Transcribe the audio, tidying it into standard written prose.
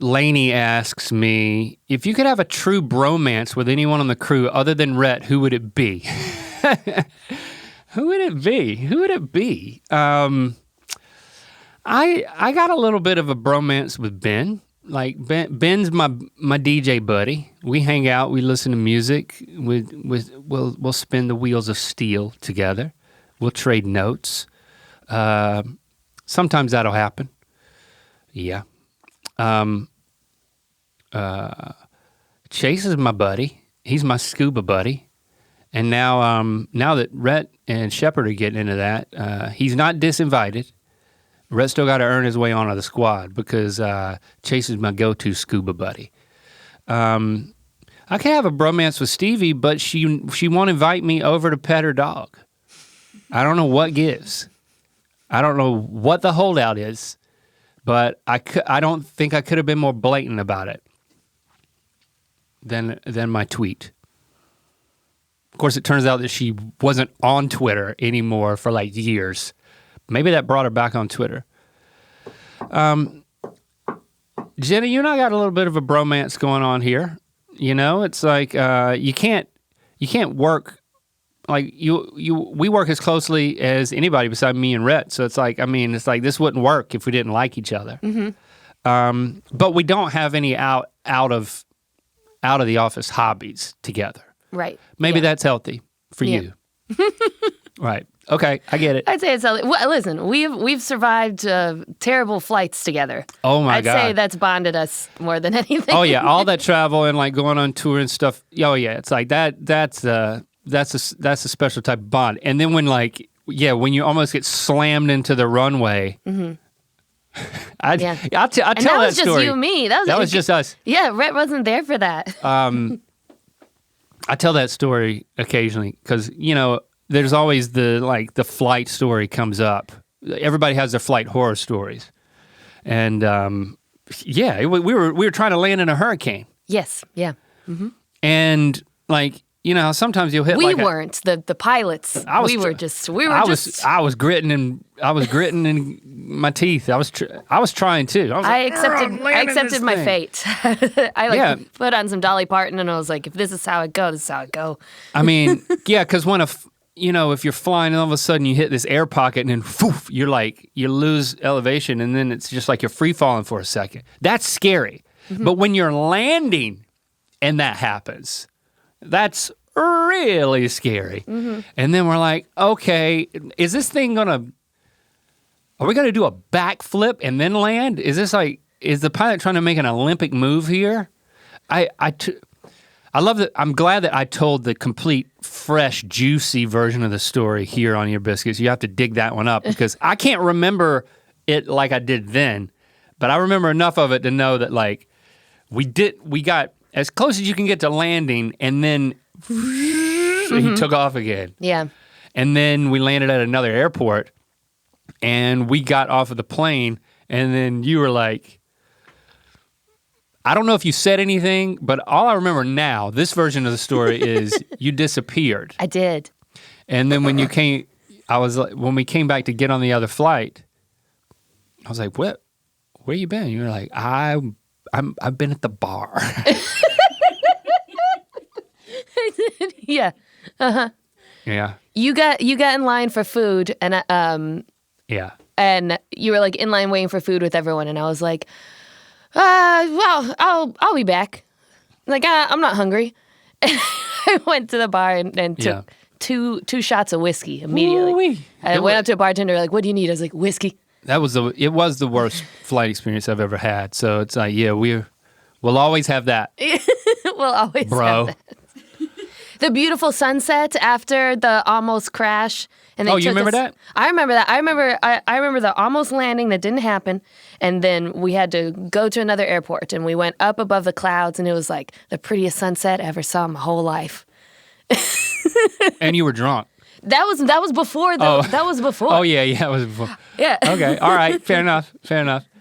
Lainey asks me, if you could have a true bromance with anyone on the crew other than Rhett, who would it be? Who would it be? Who would it be? I got a little bit of a bromance with Ben. Like Ben's my DJ buddy. We hang out, we listen to music, we'll spin the wheels of steel together. We'll trade notes. Sometimes that'll happen. Yeah. Chase is my buddy. He's my scuba buddy. And now that Rhett and Shepard are getting into that, he's not disinvited. Rhett still got to earn his way onto the squad because Chase is my go-to scuba buddy. I can have a bromance with Stevie, but she won't invite me over to pet her dog. I don't know what gives. I don't know what the holdout is, but I don't think I could have been more blatant about it than my tweet. Of course, it turns out that she wasn't on Twitter anymore for like years. Maybe that brought her back on Twitter. Jenna, you and I got a little bit of a bromance going on here. You know, it's like you can't work like we work as closely as anybody beside me and Rhett. So it's like this wouldn't work if we didn't like each other. Mm-hmm. But we don't have any out of the office hobbies together. Right. Maybe that's healthy for you. Right. Okay, I get it. I'd say it's healthy. Well, listen, we've survived terrible flights together. Oh my God. I'd say that's bonded us more than anything. Oh yeah, all that travel and like going on tour and stuff. Oh yeah, it's like that's a special type of bond. And then when when you almost get slammed into the runway. Mm-hmm. I'll tell that story. And that was just you and me. That was just us. Yeah, Rhett wasn't there for that. I tell that story occasionally because, you know, there's always the flight story comes up. Everybody has their flight horror stories. And we were trying to land in a hurricane. Yes, yeah. Mm-hmm. And like, you know, sometimes you'll hit we weren't the pilots. I was gritting in my teeth. I was trying too. I accepted my fate. I put on some Dolly Parton and I was like, if this is how it goes, this is how it go. I mean, yeah, because if you're flying and all of a sudden you hit this air pocket and then poof, you lose elevation and then it's just like you're free falling for a second. That's scary. Mm-hmm. But when you're landing and that happens, that's really scary. Mm-hmm. And then we're like, okay, is this thing are we gonna do a backflip and then land? Is the pilot trying to make an Olympic move here? I love that. I'm glad that I told the complete, fresh, juicy version of the story here on Your Biscuits. You have to dig that one up because I can't remember it like I did then, but I remember enough of it to know that like we got as close as you can get to landing and then he took off again. Yeah. And then we landed at another airport and we got off of the plane and then you were like, I don't know if you said anything, but all I remember now, this version of the story is you disappeared. I did. And then when we came back to get on the other flight, I was like, "What? Where you been?" You were like, I've been at the bar." I did. Yeah. Uh-huh. Yeah. You got in line for food and yeah. And you were like in line waiting for food with everyone and I was like, well, I'll be back. Like, I'm not hungry. And I went to the bar and took two shots of whiskey immediately. Ooh-wee. I went up to a bartender like, "What do you need?" I was like, "Whiskey." It was the worst flight experience I've ever had. So it's like, yeah, we'll always have that. We'll always have that. The beautiful sunset after the almost crash. And you remember that? I remember that. I remember the almost landing that didn't happen. And then we had to go to another airport. And we went up above the clouds. And it was like the prettiest sunset I ever saw in my whole life. And you were drunk. That was before. That was before. Oh, yeah, it was before. Yeah. Okay, all right, fair enough.